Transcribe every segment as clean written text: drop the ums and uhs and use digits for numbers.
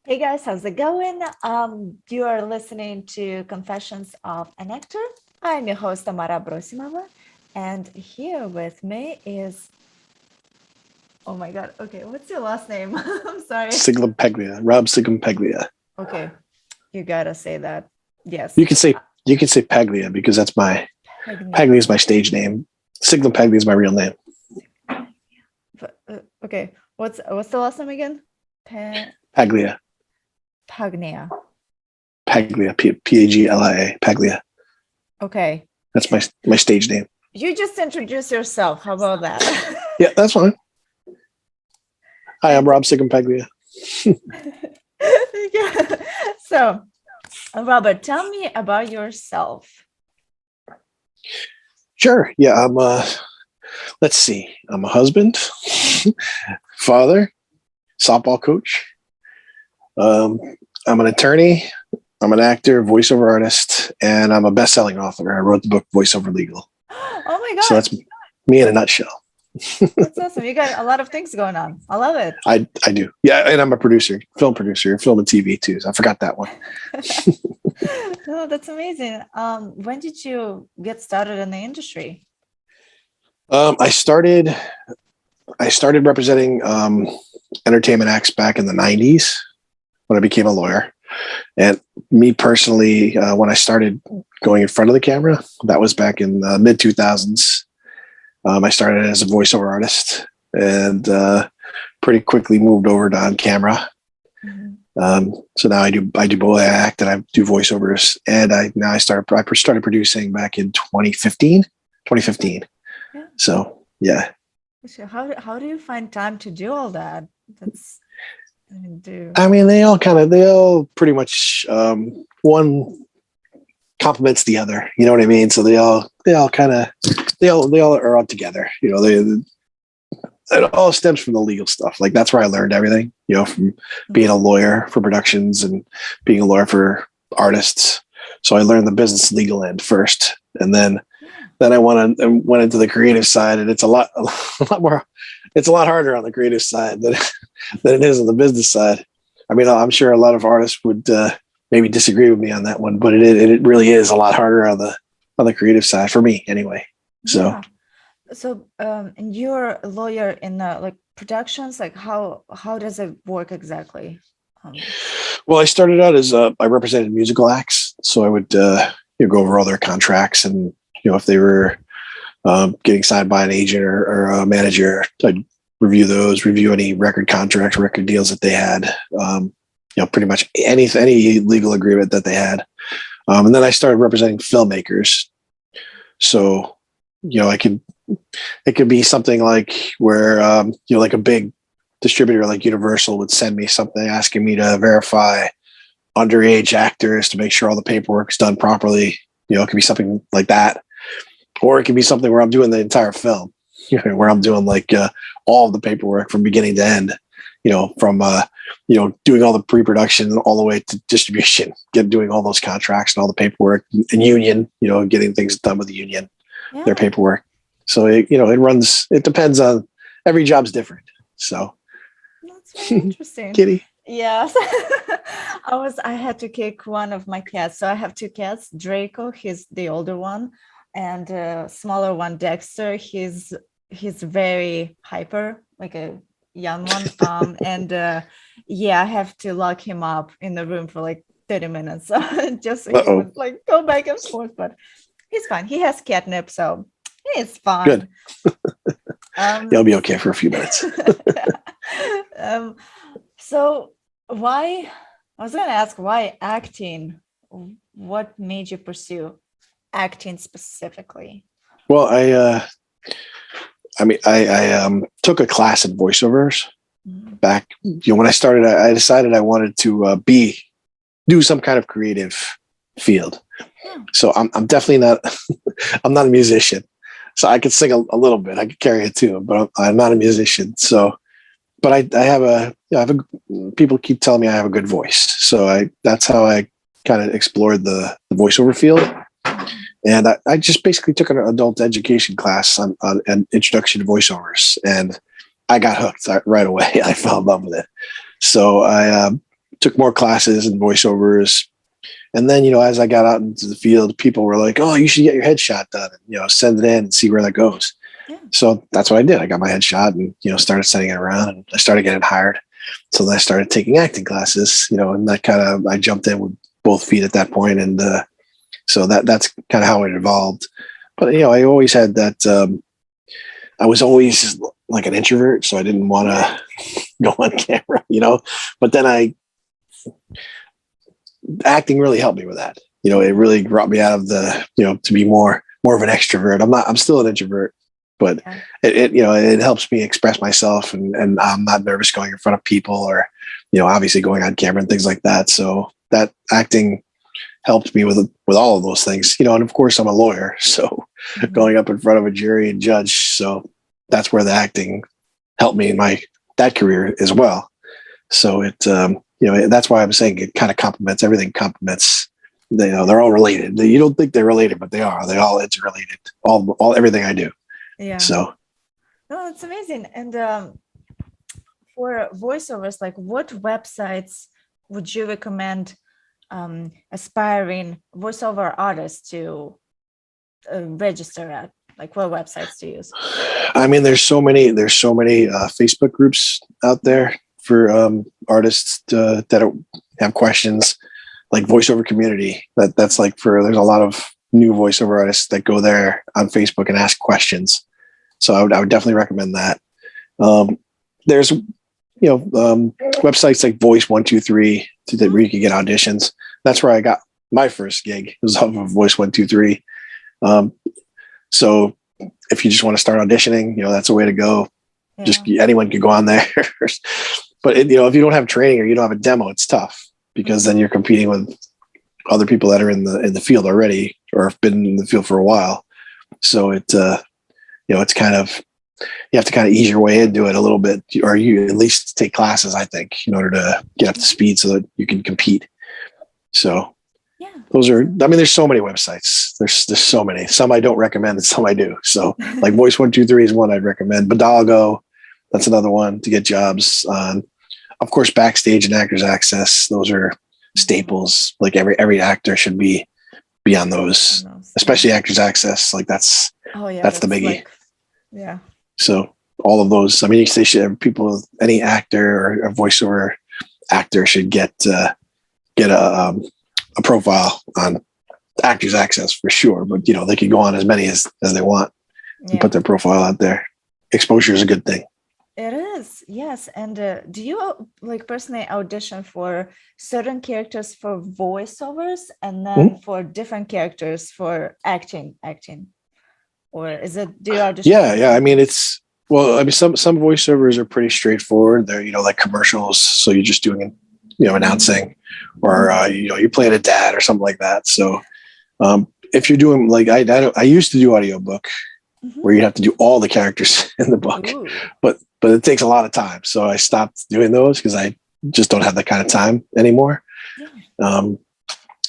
Hey guys, how's it going? You are listening to Confessions of an Actor. I'm your host, Tamara Brosimova, and here with me is, oh my God, okay, what's your last name? I'm sorry. SCIGLIMPAGLIA, Rob SCIGLIMPAGLIA. Okay, you gotta say that. Yes. You can say Paglia because that's my Pagnia. Paglia is my stage name. SCIGLIMPAGLIA is my real name. Okay, what's the last name again? Paglia. Pagnia. Paglia. Paglia. Paglia. Okay. That's my stage name. You just introduce yourself. How about that? Yeah, that's fine. Hi, I'm Rob SCIGLIMPAGLIA. Yeah. So, Robert, tell me about yourself. Sure. Yeah, let's see. I'm a husband, father, softball coach. I'm an attorney. I'm an actor, voiceover artist, and I'm a best-selling author. I wrote the book Voiceover Legal. Oh my God. So that's me in a nutshell. That's awesome. You got a lot of things going on. I love it. I do. Yeah, and I'm a producer, film and TV too. So I forgot that one. Oh, that's amazing. When did you get started in the industry? I started representing entertainment acts back in the 90s when I became a lawyer. And me personally, when I started going in front of the camera, that was back in the mid 2000s. I started as a voiceover artist and pretty quickly moved over to on camera. Mm-hmm. So now I do both act and I do voiceovers, and I started producing back in 2015. Yeah. So yeah. So how do you find time to do all that? I mean, they all pretty much one complements the other. You know what I mean? So they all are all together. You know, it all stems from the legal stuff. Like that's where I learned everything. You know, from being a lawyer for productions and being a lawyer for artists. So I learned the business legal end first, and then I went into the creative side, and it's a lot more. It's a lot harder on the creative side than it is on the business side. I mean, I'm sure a lot of artists would maybe disagree with me on that one, but it really is a lot harder on the creative side for me anyway. So, yeah. So, and you're a lawyer in like productions. Like, how does it work exactly? Well, I started out as I represented musical acts, so I would go over all their contracts, and if they were getting signed by an agent or a manager, I'd review any record contracts, record deals that they had, pretty much any legal agreement that they had. And then I started representing filmmakers. So, it could be something like where, like a big distributor like Universal would send me something asking me to verify underage actors to make sure all the paperwork is done properly. It could be something like that. Or it could be something where I'm doing the entire film, where I'm doing like all of the paperwork from beginning to end, from doing all the pre-production all the way to distribution, doing all those contracts and all the paperwork and union, getting things done with the union, their paperwork. So it depends on, every job's different. So that's very interesting. Kitty. Yes. I had to kick one of my cats. So I have two cats. Draco, he's the older one, and smaller one, Dexter. He's very hyper, like a young one. And I have to lock him up in the room for like 30 minutes just so he would like go back and forth. But he's fine. He has catnip, so it's fine. Good. He'll be okay for a few minutes. So I was going to ask, why acting? What made you pursue acting specifically? Well, I took a class in voiceovers back. When I started, I decided I wanted to do some kind of creative field. Yeah. So I'm definitely not. I'm not a musician. So I could sing a little bit. I could carry a tune, but I'm not a musician. So, but I have a people keep telling me I have a good voice. So that's how I kind of explored the voiceover field. And I just basically took an adult education class on an introduction to voiceovers, and I got hooked right away. I fell in love with it. So I took more classes in voiceovers. And then, as I got out into the field, people were like, "Oh, you should get your headshot done, and, send it in and see where that goes." Yeah. So that's what I did. I got my headshot and, started sending it around, and I started getting hired. So then I started taking acting classes, and that I jumped in with both feet at that point. And so that's kind of how it evolved. But, I always had that, I was always like an introvert, so I didn't want to go on camera, but then acting really helped me with that. It really brought me out of to be more of an extrovert. I'm still an introvert, but it helps me express myself, and I'm not nervous going in front of people, or, obviously going on camera and things like that. So that acting helped me with all of those things, and of course I'm a lawyer, so going up in front of a jury and judge. So that's where the acting helped me in that career as well. So that's why I'm saying it kind of complements everything. They're all related. You don't think they're related, but they are. They're all interrelated. All everything I do. Yeah. So. No, it's amazing. And for voiceovers, like, what websites would you recommend aspiring voiceover artists to register at? Like, what websites to use? I mean, there's so many Facebook groups out there for artists that have questions, like voiceover community. That's like there's a lot of new voiceover artists that go there on Facebook and ask questions. So I would definitely recommend that. There's websites like Voice123 where you can get auditions. That's where I got my first gig. It was off of Voice123. So if you just want to start auditioning, that's a way to go. Yeah. Just anyone could go on there. But if you don't have training or you don't have a demo, it's tough, because then you're competing with other people that are in the field already, or have been in the field for a while. So it's kind of, you have to kind of ease your way into it a little bit, or you at least take classes, I think, in order to get up to speed so that you can compete. So yeah, there's so many websites. There's so many. Some I don't recommend and some I do. So like Voice123 is one I'd recommend. Badalgo, that's another one to get jobs on. Of course, Backstage and Actors Access, those are staples. Like every actor should be on those, especially Actors Access. Like that's the biggie. Like, yeah. So all of those, I mean, they should, any actor or a voiceover actor should get a profile on Actors Access for sure. But they can go on as many as they want and put their profile out there. Exposure is a good thing. It is, yes. And do you personally audition for certain characters for voiceovers, and then for different characters for acting? Or is it, do you audition? Yeah. I mean, some voiceovers are pretty straightforward. They're, like commercials. So you're just doing, announcing, or, you're playing a dad or something like that. So if you're doing, like, I used to do audiobook, where you have to do all the characters in the book. Ooh. But it takes a lot of time. So I stopped doing those because I just don't have that kind of time anymore. Yeah.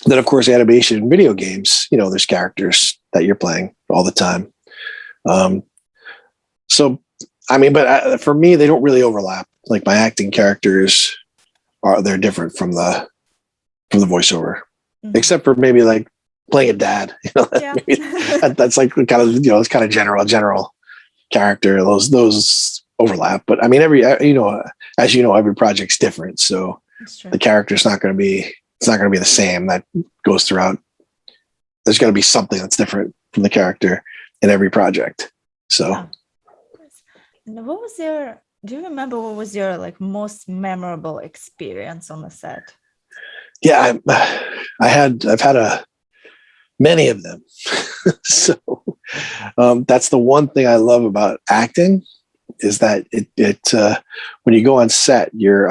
Then, of course, animation, video games, there's characters that you're playing all the time. So, I mean, but for me, they don't really overlap. Like my acting characters they're different from the voiceover, except for maybe like playing a dad. That's like kind of, it's kind of general character. Those overlap. But I mean, as every project's different. So the character's not going to be the same that goes throughout. There's going to be something that's different from the character in every project. So. Yeah. And do you remember what was your most memorable experience on the set? Yeah, I've had many of them. So that's the one thing I love about acting, is that it when you go on set, you're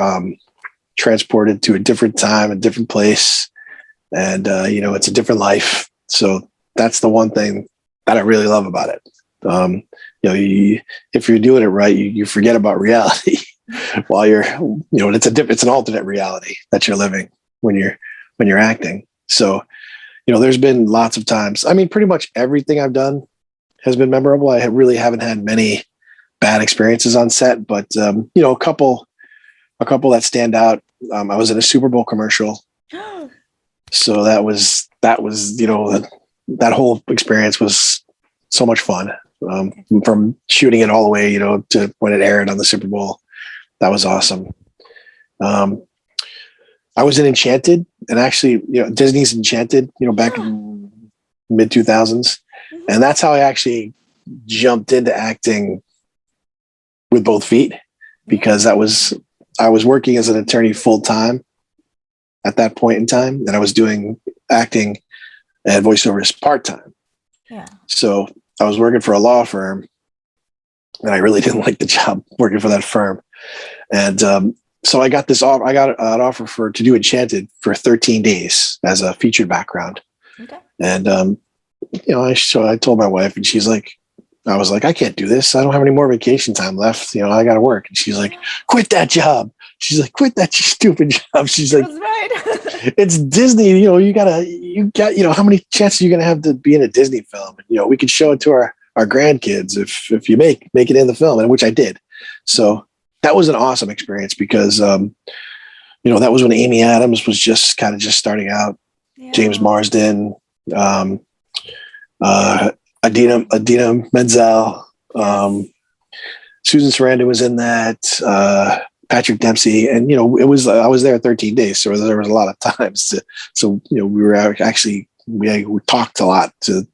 transported to a different time, a different place, and it's a different life. So that's the one thing that I really love about it. If you're doing it right, you forget about reality while you're, it's an alternate reality that you're living when you're acting. So, there's been lots of times. I mean, pretty much everything I've done has been memorable. I really haven't had many bad experiences on set, but a couple that stand out I was in a Super Bowl commercial. So that was, that whole experience was so much fun. From shooting it all the way, to when it aired on the Super Bowl. That was awesome. I was in Enchanted, and actually, Disney's Enchanted, back in mid 2000s. And that's how I actually jumped into acting with both feet, because I was working as an attorney full time at that point in time, and I was doing acting and voiceovers part time. Yeah. So I was working for a law firm, and I really didn't like the job working for that firm. And so I got I got an offer to do Enchanted for 13 days as a featured background. Okay. And I told my wife, and she's like, I was like, I can't do this. I don't have any more vacation time left. I got to work. And she's like, quit that job. She's like, quit that stupid job. She's like, that's right. it's Disney. You got, how many chances are you going to have to be in a Disney film? And, we could show it to our grandkids if you make it in the film, and which I did. So that was an awesome experience, because, that was when Amy Adams was just starting out. Yeah. James Marsden, Idina Menzel, Susan Sarandon was in that, Patrick Dempsey, and I was there 13 days, so there was a lot of times we talked a lot to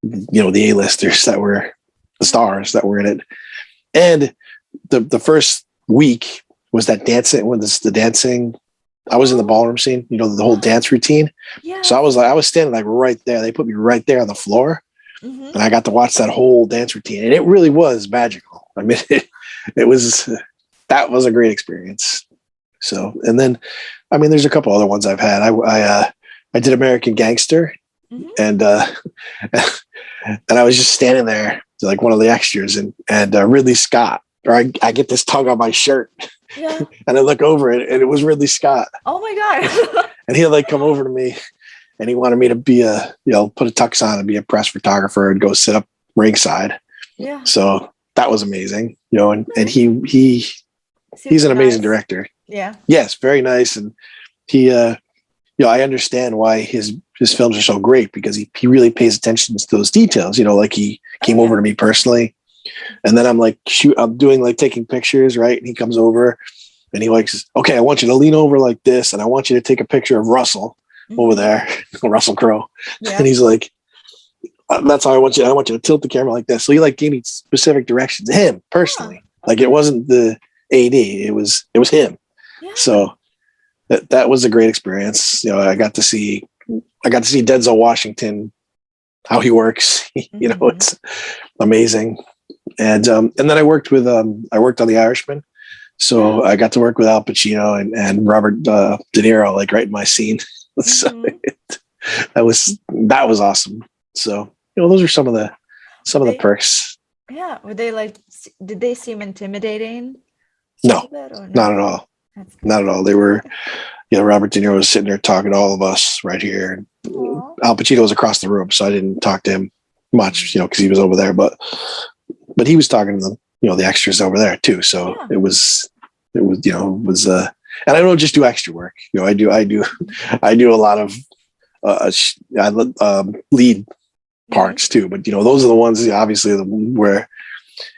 the A-listers that were the stars that were in it. And the first week was that dancing, the dancing. I was in the ballroom scene, the whole dance routine. Yeah. So I was standing like right there. They put me right there on the floor. Mm-hmm. And I got to watch that whole dance routine, and it really was magical. I mean, that was a great experience. So, and then, there's a couple other ones I've had. I did American Gangster, mm-hmm. and I was just standing there like one of the extras, and Ridley Scott, or I get this tug on my shirt, yeah. And I look over it, and it was Ridley Scott. Oh my God. And he'll like come over to me, and he wanted me to be put a tux on and be a press photographer and go sit up ringside. Yeah. So that was amazing, and he's an amazing director. Yeah. Yes. Very nice. And he, I understand why his films are so great, because he really pays attention to those details, like he came over to me personally, and then I'm doing taking pictures. Right. And he comes over, and he says, okay, I want you to lean over like this, and I want you to take a picture of Russell over there, Russell Crowe. Yeah. And he's like, that's how I want you to tilt the camera like this. So he gave me specific directions, him personally. Yeah. It wasn't the AD, it was him. Yeah. So that was a great experience. I got to see Denzel Washington, how he works. Mm-hmm. It's amazing. And then I worked on The Irishman. So I got to work with Al Pacino and Robert De Niro, right in my scene. So that was awesome. So, those are some of the perks. Yeah. Were they did they seem intimidating? No, not at all. Not at all. They were, Robert De Niro was sitting there talking to all of us right here. Aww. Al Pacino was across the room, so I didn't talk to him much, because he was over there, but he was talking to the extras over there too. So yeah. It was, and I don't just do extra work. I do a lot of lead parts too, but those are the ones obviously where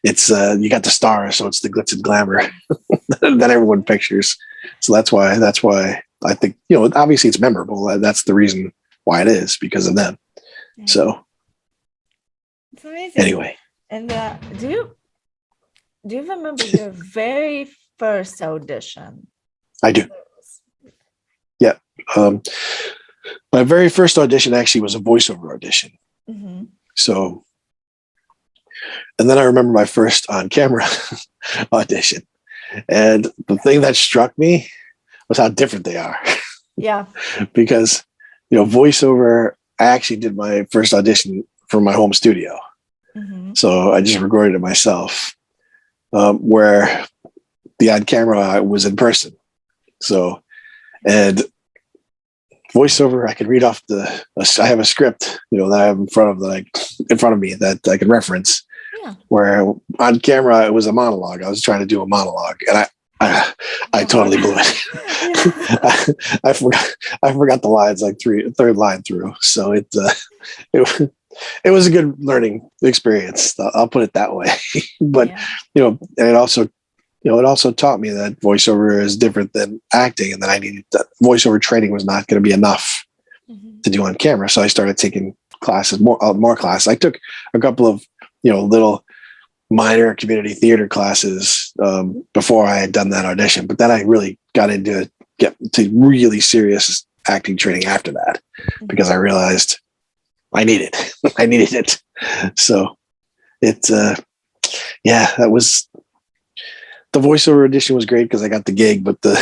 it's you got the star, so it's the glitz and glamour that everyone pictures. So that's why I think obviously it's memorable. That's the reason why it is, because of them. Yeah. So it's amazing. Anyway, and do you remember your very first audition? I do. Yeah. My very first audition actually was a voiceover audition. Mm-hmm. So, and then I remember my first on-camera audition, and the thing that struck me was how different they are. Yeah. Because, voiceover, I actually did my first audition from my home studio. Mm-hmm. So I just recorded it myself, where the on-camera was in person. So, and voiceover, I could read off I have a script, that I have in front of me that I can reference. Yeah. Where on camera it was a monologue. I was trying to do a monologue, and I totally blew it. I forgot the lines like third line through. So it it was a good learning experience. I'll put it that way. But and it also taught me that voiceover is different than acting, and that I needed that voiceover training was not going to be enough to do on camera. So I started taking classes, more classes. I took a couple of little minor community theater classes before I had done that audition, but then I really got into really serious acting training after that, because I realized I needed it. So that was, the voiceover audition was great because I got the gig, but the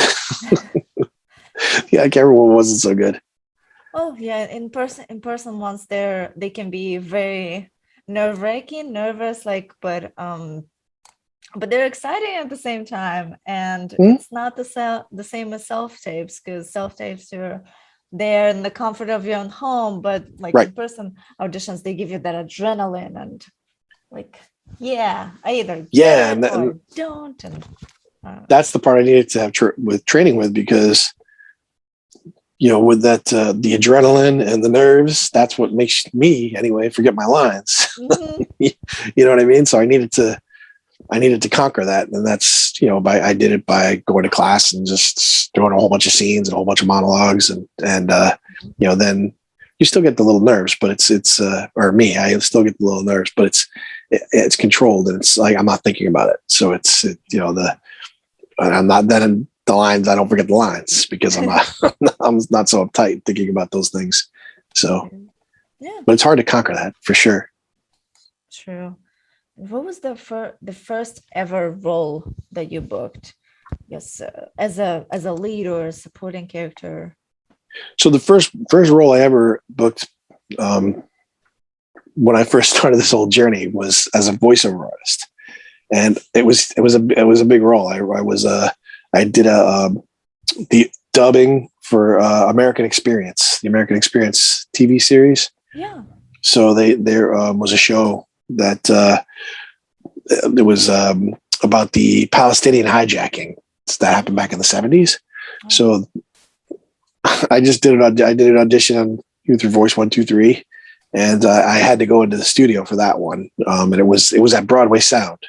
camera one wasn't so good. Oh yeah, in person ones they can be very nerve-wracking, nervous, but they're exciting at the same time. And it's not the same as self-tapes, because self-tapes you're there in the comfort of your own home, but in-person auditions, they give you that adrenaline and I either get it or don't. And that's the part I needed to have with training with, because with that the adrenaline and the nerves, that's what makes me anyway forget my lines. You know what I mean? So I needed to conquer that, and that's I did it by going to class and just doing a whole bunch of scenes and a whole bunch of monologues, and then you still get the little nerves, but it's or me, I still get the little nerves, but it's controlled, and it's like I'm not thinking about it. So I'm not then in the lines. I don't forget the lines because I'm not so uptight thinking about those things. So, but it's hard to conquer that for sure. True. What was the first ever role that you booked? Yes, as a lead or a supporting character. So the first role I ever booked when I first started this whole journey was as a voiceover artist, and it was a big role. I did the dubbing for American Experience, the American Experience TV series. Yeah. So there was a show that it was about the Palestinian hijacking that happened back in the 70s. Oh. So I just did I did an audition on Through Voice 123, and I had to go into the studio for that one. And it was at Broadway Sound,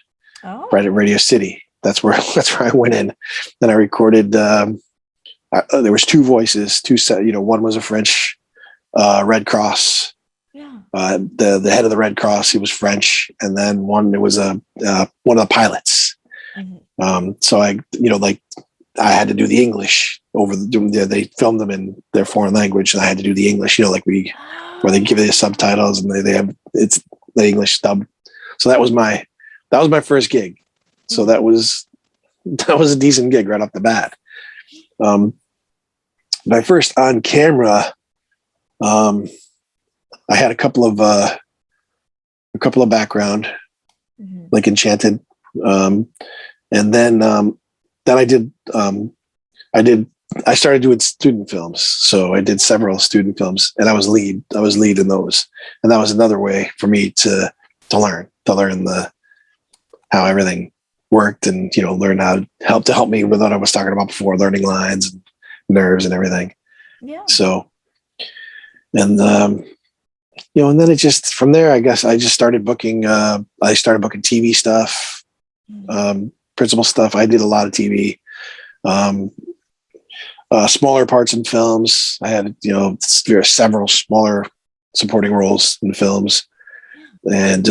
right at Radio City. That's where I went in, and I recorded. There was two voices, one was a French Red Cross. Yeah. The head of the Red Cross, he was French, and then it was one of the pilots. Mm-hmm. So I had to do the English they filmed them in their foreign language, and I had to do the English, where they give you the subtitles and they have it's the English dub. So that was my first gig. So that was a decent gig right off the bat. My first on camera, I had a couple of background, like Enchanted, and then I started doing student films. So I did several student films, and I was lead in those, and that was another way for me to learn how everything worked, and learn how to help me with what I was talking about before, learning lines and nerves and everything. Yeah. So, and and then it just, from there, I guess I just started booking. I started booking TV stuff, principal stuff. I did a lot of TV, smaller parts in films. I had several smaller supporting roles in films, and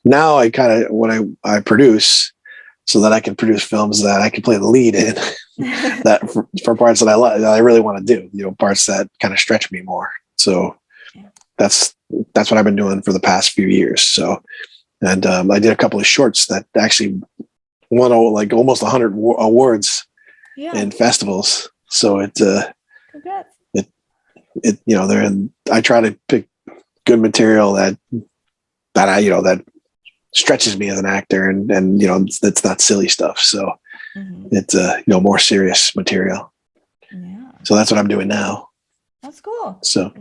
now I kind of I produce, so that I can produce films that I can play the lead in, that for parts that I really want to do, parts that kind of stretch me more. So that's what I've been doing for the past few years. So, and I did a couple of shorts that actually won almost 100 awards in festivals. So I try to pick good material that that stretches me as an actor, and it's not silly stuff. So it's more serious material. Yeah. So that's what I'm doing now. That's cool. So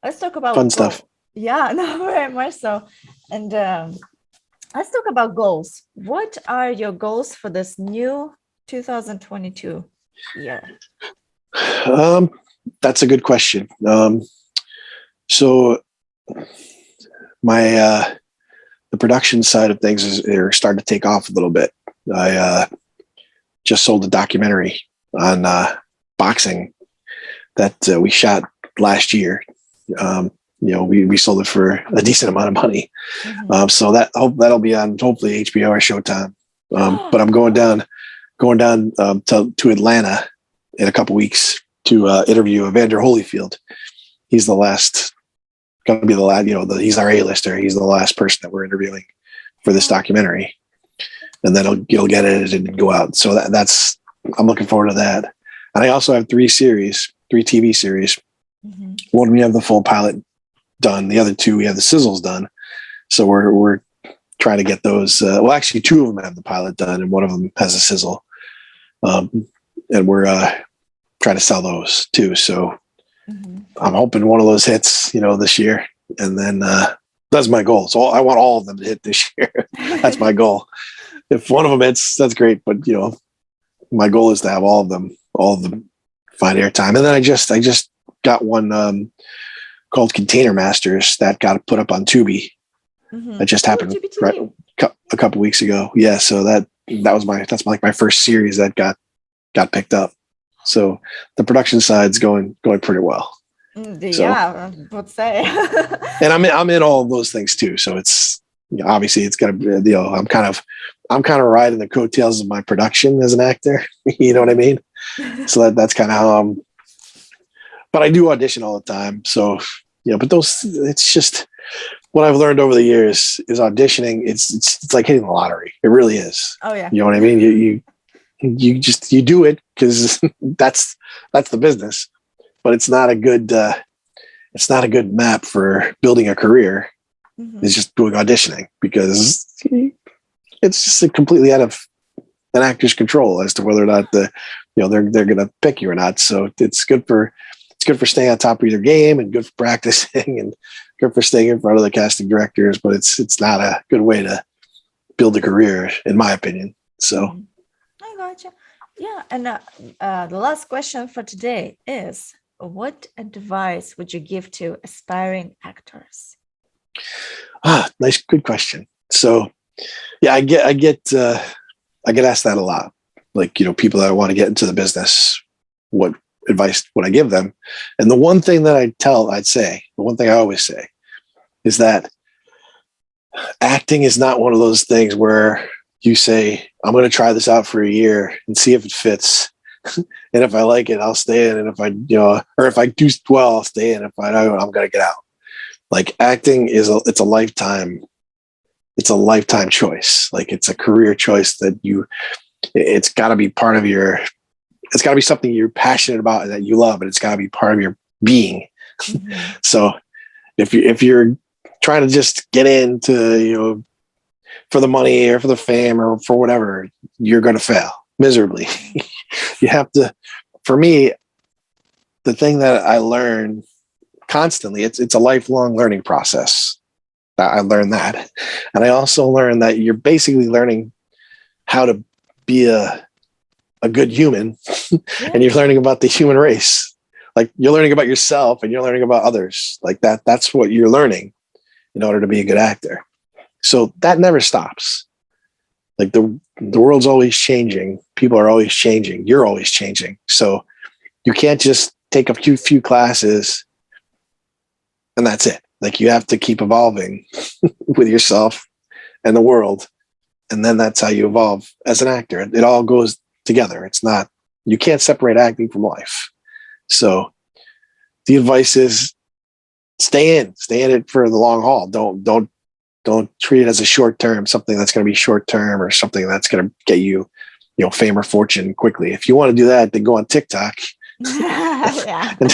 let's talk about fun stuff. Yeah, no, very much so. And let's talk about goals. What are your goals for this new 2022 year? That's a good question. So my the production side of things are starting to take off a little bit. I just sold a documentary on boxing that we shot last year. We sold it for a decent amount of money. So that'll be on hopefully HBO or Showtime. But I'm going down to Atlanta in a couple weeks to interview Evander Holyfield. He's going to be the last, he's our A-lister. He's the last person that we're interviewing for this documentary. And then you'll get edited and go out. So I'm looking forward to that. And I also have three TV series. One, we have the full pilot done. The other two, we have the sizzles done. So we're trying to get those. Actually, two of them have the pilot done, and one of them has a sizzle. And we're trying to sell those too. So I'm hoping one of those hits, this year. And then that's my goal. So I want all of them to hit this year. That's my goal. If one of them hits, that's great. But my goal is to have all of them find airtime. And then I just got one called Container Masters that got put up on Tubi. That just happened a couple weeks ago. Yeah, so that's my first series that got picked up. So the production side's going pretty well. Yeah, I would say. And I'm in all of those things too. So it's obviously it's gonna be I'm kind of riding the coattails of my production as an actor. You know what I mean? So that's kind of how but I do audition all the time. So but it's just what I've learned over the years is auditioning. It's like hitting the lottery. It really is. Oh yeah. You know what I mean? You do it because that's the business, but it's not a good map for building a career. It's just doing auditioning because it's just completely out of an actor's control as to whether or not they're going to pick you or not. So it's good for staying on top of your game and good for practicing and good for staying in front of the casting directors, but it's not a good way to build a career, in my opinion. So I gotcha. Yeah. And the last question for today is, what advice would you give to aspiring actors? Nice, good question. So yeah, I get asked that a lot. Like, people that want to get into the business, what advice would I give them? And the one thing that the one thing I always say is that acting is not one of those things where you say, I'm going to try this out for a year and see if it fits. And if I like it, I'll stay in. And if if I do well, I'll stay in. If I don't, I'm going to get out. Like, acting it's a lifetime choice. Like, it's a career choice that it's got to be part of it's got to be something you're passionate about and that you love, and it's got to be part of your being. So if you're trying to just get into, for the money or for the fame or for whatever, you're going to fail miserably. You have to, for me, the thing that I learn constantly, it's a lifelong learning process. I learned that. And I also learned that you're basically learning how to be a good human. And you're learning about the human race. Like, you're learning about yourself and you're learning about others. Like that's what you're learning in order to be a good actor. So that never stops. Like, the world's always changing. People are always changing. You're always changing. So you can't just take a few classes and that's it. Like, you have to keep evolving with yourself and the world. And then that's how you evolve as an actor. It all goes together. You can't separate acting from life. So the advice is stay in it for the long haul. Don't treat it as a short term, something that's going to be short term or something that's going to get you, fame or fortune quickly. If you want to do that, then go on TikTok. Yeah. And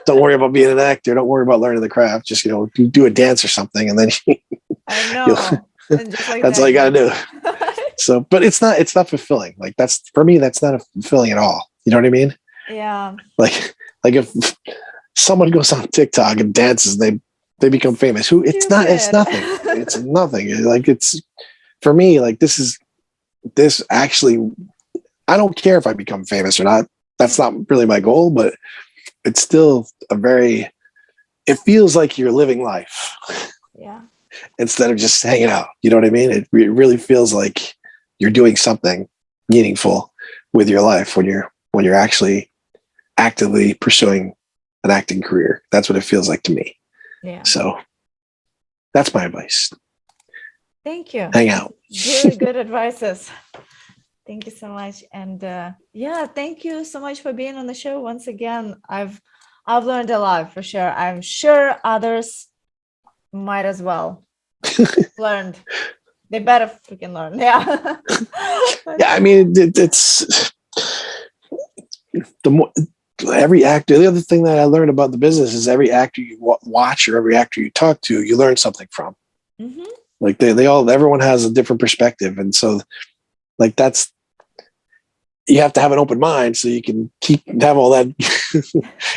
don't worry about being an actor. Don't worry about learning the craft. Just, do a dance or something. And then I know. That's all you got to do. So, but it's not fulfilling. Like, for me, that's not fulfilling at all. You know what I mean? Yeah. Like if someone goes on TikTok and dances, they become famous. It's nothing. It's nothing. Like, it's, for me, like, this actually, I don't care if I become famous or not. That's not really my goal, but it's still it feels like you're living life. Yeah. Instead of just hanging out. You know what I mean? It really feels like you're doing something meaningful with your life when you're actually actively pursuing an acting career. That's what it feels like to me. Yeah. So that's my advice. Thank you. Hang out. Really good advices. Thank you so much. And yeah, thank you so much for being on the show once again. I've learned a lot for sure. I'm sure others might as well learned. They better freaking learn. Yeah. Yeah, I mean, it's the more every actor. The other thing that I learned about the business is every actor you watch or every actor you talk to, you learn something from. Mm-hmm. Like everyone has a different perspective, and so like you have to have an open mind so you can have all that.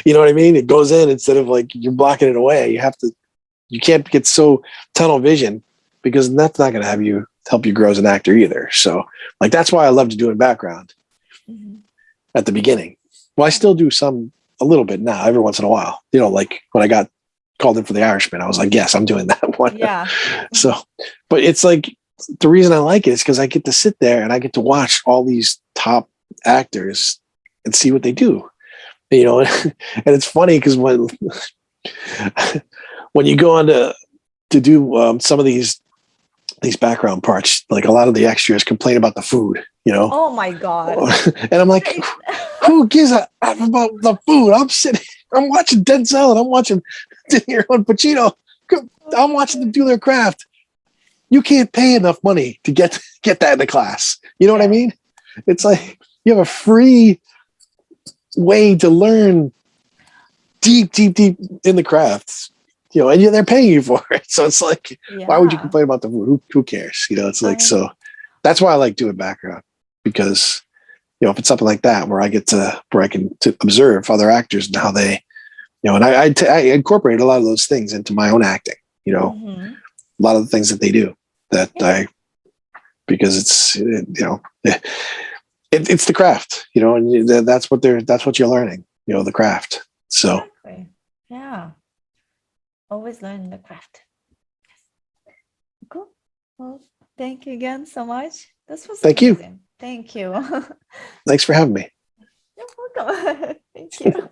You know what I mean? It goes in instead of like you're blocking it away. You can't get so tunnel vision, because that's not going to help you grow as an actor either. So like, that's why I love to do in background at the beginning. Well, I still do a little bit now, every once in a while, like when I got called in for The Irishman, I was like, yes, I'm doing that one. Yeah. So, but it's like, the reason I like it is because I get to sit there and I get to watch all these top actors and see what they do, and it's funny because when you go on to do some of these background parts, like a lot of the extras complain about the food, Oh my God. and I'm like, who gives a F about the food? I'm watching Denzel and I'm watching De Niro and Pacino. I'm watching them do their craft. You can't pay enough money to get that in the class. You know what I mean? It's like you have a free way to learn deep in the crafts, and they're paying you for it. So it's like, why would you complain about the food? Who cares? It's like, so that's why I like doing background, because, if it's something like that where I can observe other actors and how they, and I incorporate a lot of those things into my own acting, a lot of the things that they do because it's, it's the craft, and that's what you're learning, the craft. So. Exactly. Yeah. Always learn the craft. Cool. Well, thank you again so much. This was amazing. Thank you. Thanks for having me. You're welcome. Thank you.